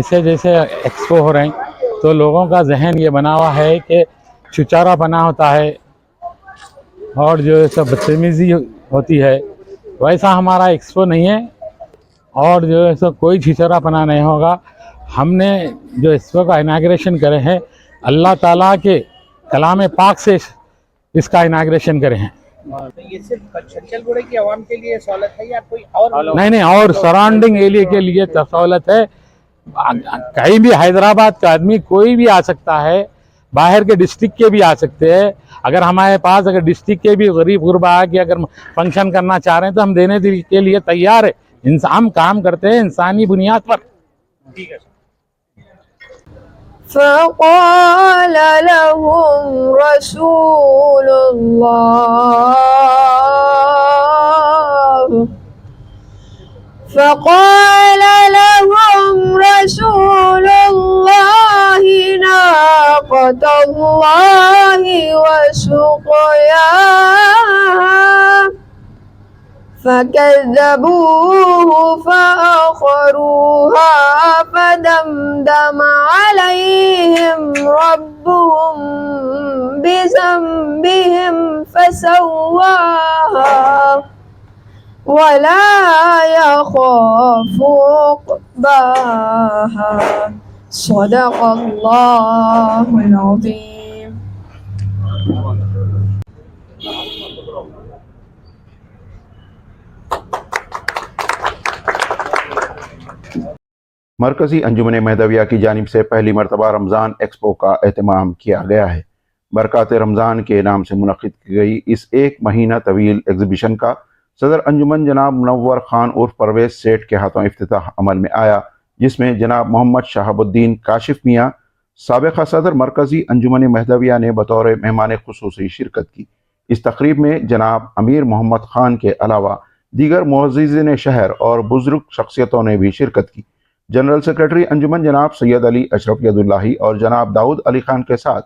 जैसे जैसे एक्सपो हो रहे हैं तो लोगों का जहन ये बना हुआ है कि छुचारा बना होता है और जो सब बदतमीजी होती है, वैसा हमारा एक्सपो नहीं है और जो है सो कोई छिछोरापना नहीं होगा। हमने जो एक्सपो का इनाग्रेशन करे हैं, अल्लाह ताला के कलाम पाक से इसका इनाग्रेशन करे हैं। तो ये सिर्फ छंचलगुड़े की आवाम के लिए सहूलत है या कोई और? नहीं, और सराउंडिंग एरिया के लिए सहूलत है। कहीं भी हैदराबाद का आदमी कोई भी आ सकता है, बाहर के डिस्ट्रिक्ट के भी आ सकते हैं। अगर हमारे पास अगर डिस्ट्रिक्ट के भी गरीब गुरबा के अगर फंक्शन करना चाह रहे हैं तो हम देने के लिए तैयार है। हम काम करते हैं इंसानी बुनियाद पर। ठीक है। فقال لهم رسول الله ناقة الله وسقياها فكذبوه فعقروها فدمدم عليهم ربهم بذنبهم فسواها ولا يخاف عقباها صدق الله العظيم. मरकज़ी अंजुमन महदविया की जानिब से पहली मरतबा रमज़ान एक्सपो का एहतमाम किया गया है। बरक़ात रमज़ान के नाम से मुनक़िद की गई इस एक महीना तवील एग्ज़िबिशन का सदर अंजुमन जनाब मुनव्वर ख़ान उर्फ परवेज़ सेठ के हाथों इफ्तिताह अमल में आया, जिसमें जनाब मोहम्मद शहाबुद्दीन काशिफ मियाँ साबिक़ा सदर मरकज़ी अंजुमन महदविया ने बतौर मेहमान ख़ुसूसी शिरकत की। इस तक़रीब में जनाब अमीर मोहम्मद ख़ान के अलावा दीगर मुअज़्ज़िज़ीन शहर और बुज़ुर्ग शख्सियतों ने भी शिरकत की। जनरल सेक्रेटरी अंजुमन जनाब सैयद अली अशरफ यदुल्लाही और जनाब दाऊद अली खान के साथ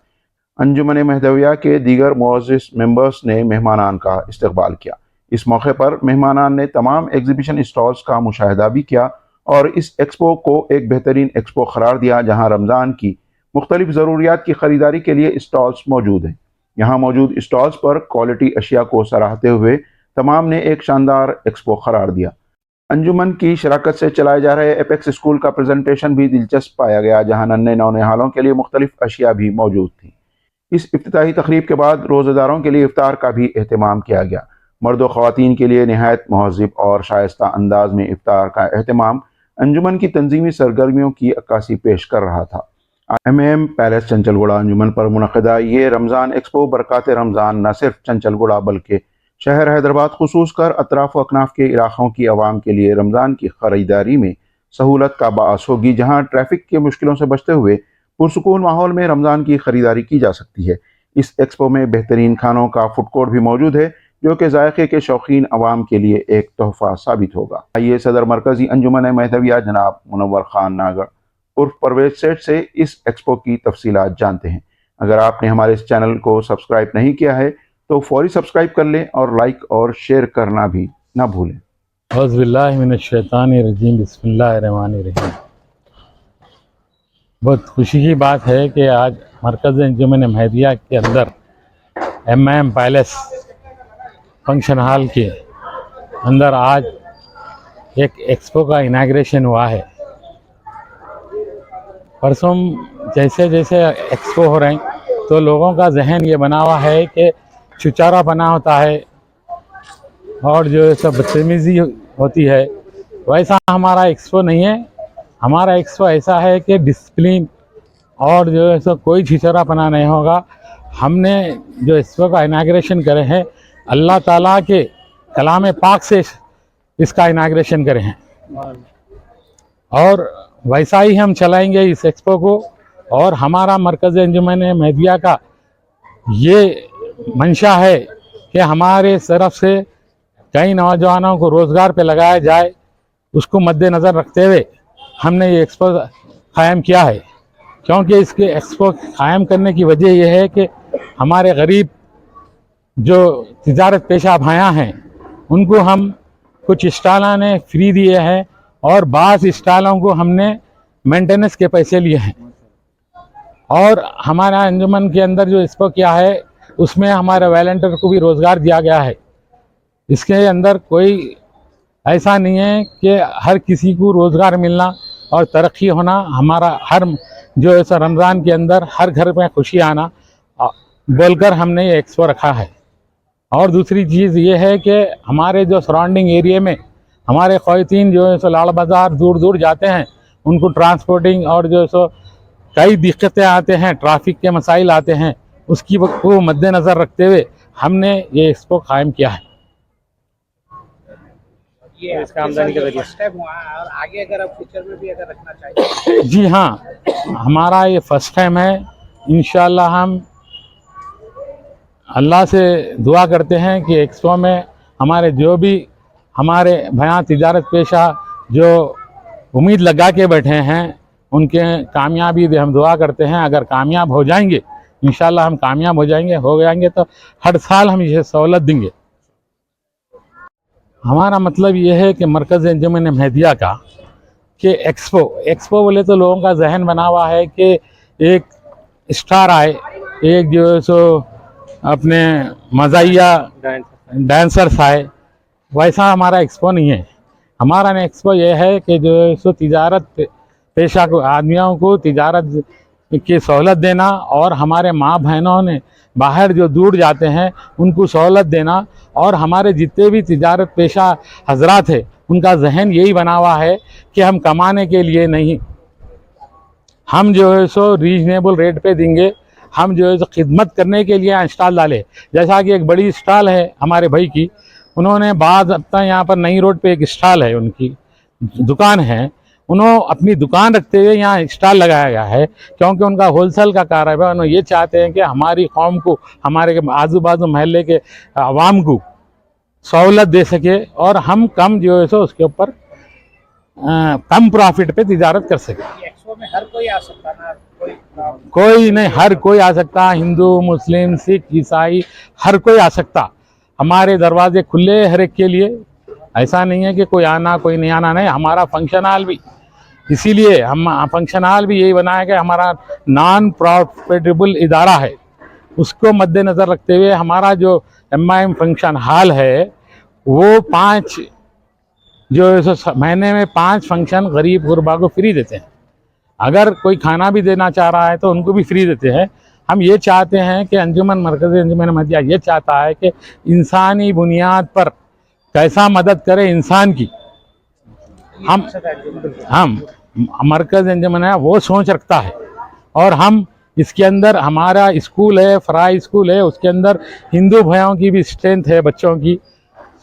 अंजुमन महदविया के दीगर मुअज़्ज़िज़ मेंबर्स ने मेहमानान का इस्तकबाल किया। इस मौके पर मेहमानान ने तमाम एग्जीबिशन स्टॉल्स का मुशाहिदा भी किया और इस एक्सपो को एक बेहतरीन एक्सपो करार दिया, जहां रमज़ान की मुख्तलिफ ज़रूरियात की ख़रीदारी के लिए स्टॉल्स मौजूद हैं। यहाँ मौजूद स्टॉल्स पर क्वालिटी अशिया को सराहते हुए तमाम ने एक शानदार एक्सपो करार दिया। अंजुमन की शराकत से चलाए जा रहे एपेक्स स्कूल का प्रेजेंटेशन भी दिलचस्प पाया गया, जहां नन्हे नौनिहालों के लिए मुख्तलिफ अशिया भी मौजूद थी। इस इफ्तिताही तकरीब के बाद रोज़ेदारों के लिए इफ्तार का भी एहतमाम किया गया। मर्द व ख़वातीन के लिए नहायत महज़िब और शाइस्ता अंदाज में इफ्तार का एहतमाम अंजुमन की तंजीमी सरगर्मियों की अक्कासी पेश कर रहा था। MM पैलेस चंचलगुड़ा अंजुमन पर मुनक़िदा ये रमज़ान एक्सपो बरक़ात रमज़ान न सिर्फ चंचलगुड़ा बल्कि शहर हैदराबाद खुसूस कर अतराफ़ व अकनाफ़ के इलाक़ों की आवाम के लिए रमज़ान की ख़रीदारी में सहूलत का बाअस होगी, जहाँ ट्रैफ़िक की मुश्किलों से बचते हुए पुरसुकून माहौल में रमज़ान की ख़रीदारी की जा सकती है। इस एक्सपो में बेहतरीन खानों का फूड कोर्ट भी मौजूद है, जो कि ज़ायक़े के शौकीन अवाम के लिए एक तोहफ़ा साबित होगा। आइए सदर मरकज़ी अंजुमन महदविया जनाब मुनव्वर ख़ान नागर उर्फ परवेज़ सेठ से इस एक्सपो की तफसीलात जानते हैं। अगर आपने हमारे इस चैनल को सब्सक्राइब नहीं किया है तो फौरी सब्सक्राइब कर लें और लाइक और शेयर करना भी ना भूलें। औज़ुबिल्लाहि मिनश्शैतानिर्रजीम, बिस्मिल्लाहिर्रहमानिर्रहीम। बहुत खुशी की बात है कि आज मरकज़ अंजुमन महदविया के अंदर MM पैलेस फंक्शन हॉल के अंदर आज एक एक्सपो का इनाग्रेशन हुआ है। परसों जैसे जैसे एक्सपो हो रहे हैं तो लोगों का जहन ये बना हुआ है कि छुचारा बना होता है और जो सब बदतमीजी होती है, वैसा हमारा एक्सपो नहीं है। हमारा एक्सपो ऐसा है कि डिसिप्लिन और जो है सो कोई छिछोरापना नहीं होगा। हमने जो एक्सपो का इनाग्रेशन करे हैं, अल्लाह ताला के कलाम पाक से इसका इनाग्रेशन करे हैं और वैसा ही हम चलाएंगे इस एक्सपो को। और हमारा मरकज़ अंजुमन महदविया का ये मंशा है कि हमारे तरफ से कई नौजवानों को रोज़गार पे लगाया जाए, उसको मद्देनज़र रखते हुए हमने ये एक्सपो क़ायम किया है। क्योंकि इसके एक्सपो क़ायम करने की वजह यह है कि हमारे गरीब जो तिजारत पेशा भाइयाँ हैं, उनको हम कुछ स्टॉलों ने फ्री दिए हैं और बाज़ स्टॉलों को हमने मेंटेनेंस के पैसे लिए हैं। और हमारा अंजुमन के अंदर जो एक्सपो किया है उसमें हमारे वॉलंटियर को भी रोज़गार दिया गया है। इसके अंदर कोई ऐसा नहीं है कि हर किसी को रोज़गार मिलना और तरक्की होना, हमारा हर जो है रमज़ान के अंदर हर घर में खुशी आना बोलकर हमने ये एक्सपो रखा है। और दूसरी चीज़ ये है कि हमारे जो सराउंडिंग एरिया में हमारे ख़वातीन जो है सो लाड़ बाज़ार दूर दूर जाते हैं, उनको ट्रांसपोर्टिंग और जो है सो कई दिक्कतें आते हैं, ट्रैफिक के मसाइल आते हैं, उसकी को मद्देनज़र रखते हुए हमने ये एक्सपो कायम किया है। ये इसका आमदनी का जरिया फर्स्ट टाइम हुआ है और आगे अगर आप फ्यूचर में भी अगर रखना चाहिए? जी हाँ, हमारा ये फर्स्ट टाइम है। इंशाअल्लाह हम अल्लाह से दुआ करते हैं कि एक्सपो में हमारे जो भी हमारे भयां तिजारत पेशा जो उम्मीद लगा के बैठे हैं उनके कामयाबी हम दुआ करते हैं। अगर कामयाब हो जाएंगे, इंशाअल्लाह हम कामयाब हो जाएंगे तो हर साल हम ये सहूलत देंगे। हमारा मतलब ये है कि मरकज़ अंजुमन महदिया का कि एक्सपो बोले तो लोगों का जहन बना हुआ है कि एक स्टार आए, एक जो है सो अपने मज़ाहिया डांसर्स आए, वैसा हमारा एक्सपो नहीं है। हमारा एक्सपो ये है कि जो है सो तिजारत पेशा को आदमियों को तिजारत की सहूलत देना और हमारे माँ बहनों ने बाहर जो दूर जाते हैं उनको सहूलत देना, और हमारे जितने भी तिजारत पेशा हजरात है उनका जहन यही बना हुआ है कि हम कमाने के लिए नहीं, हम जो है सो रीजनेबल रेट पे देंगे, हम जो है सो खिदमत करने के लिए स्टॉल डाले। जैसा कि एक बड़ी स्टॉल है हमारे भाई की, उन्होंने बाद अब तक यहाँ पर नई रोड पे एक स्टॉल है, उनकी दुकान है, उन्होंने अपनी दुकान रखते हुए यहाँ स्टॉल लगाया गया है क्योंकि उनका होलसेल का कारोबार है। उन्होंने ये चाहते हैं कि हमारी कौम को, हमारे आजू बाजू महल्ले के आवाम को सहूलत दे सके और हम कम जो है सो उसके ऊपर कम प्रॉफिट पे तिजारत कर सके। एक्सपो में हर कोई आ सकता ना? कोई नहीं, हर कोई आ सकता, हिंदू मुस्लिम सिख ईसाई हर कोई आ सकता। हमारे दरवाजे खुले हर एक के लिए, ऐसा नहीं है कि कोई आना कोई नहीं आना, नहीं। हमारा फंक्शन हॉल भी, इसीलिए हम फंक्शन हॉल भी यही बनाया कि हमारा नॉन प्रॉफिटेबल इदारा है, उसको मद्देनज़र रखते हुए हमारा जो MIM फंक्शन हॉल है वो 5 जो है महीने में 5 फंक्शन गरीब गुरबा को फ्री देते हैं। अगर कोई खाना भी देना चाह रहा है तो उनको भी फ्री देते हैं। हम ये चाहते हैं कि अंजुमन मरकज़ अंजुमन महदिया ये चाहता है कि इंसानी बुनियाद पर कैसा मदद करे इंसान की, हम मरकज़ अंजुमन है वो सोच रखता है। और हम इसके अंदर हमारा स्कूल है, फराई स्कूल है, उसके अंदर हिंदू भाइयों की भी स्ट्रेंथ है, बच्चों की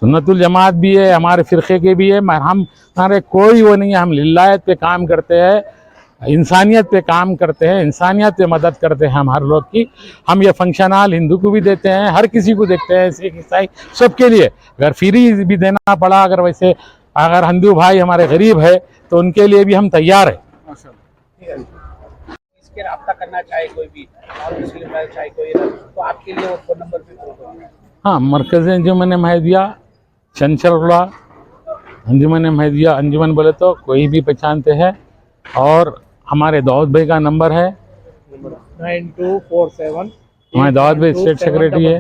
सुन्नतुल जमात भी है, हमारे फ़िरक़े के भी है। हम हमारे कोई वो नहीं है, हम लिल्लायत पे काम करते हैं, इंसानियत पे काम करते हैं, इंसानियत पे मदद करते हैं हम हर लोग की। हम ये फंक्शन हॉल हिंदू को भी देते हैं, हर किसी को देखते हैं, सिख ईसाई सबके लिए। अगर फ्री भी देना पड़ा, अगर वैसे अगर हिंदू भाई हमारे गरीब है तो उनके लिए भी हम तैयार है। इसके रब्ता करना चाहे कोई भी और मुस्लिम भाई चाहे कोई, तो आपके लिए वो फ़ोन नंबर भी? हाँ, मरकज़ अंजुमन महदिया चंचलगुड़ा, अंजुमन महदिया, अंजुमन बोले तो कोई भी पहचानते हैं। और हमारे दाऊद भाई का नंबर है 9247, हमारे दाऊद भाई स्टेट सेक्रेटरी है।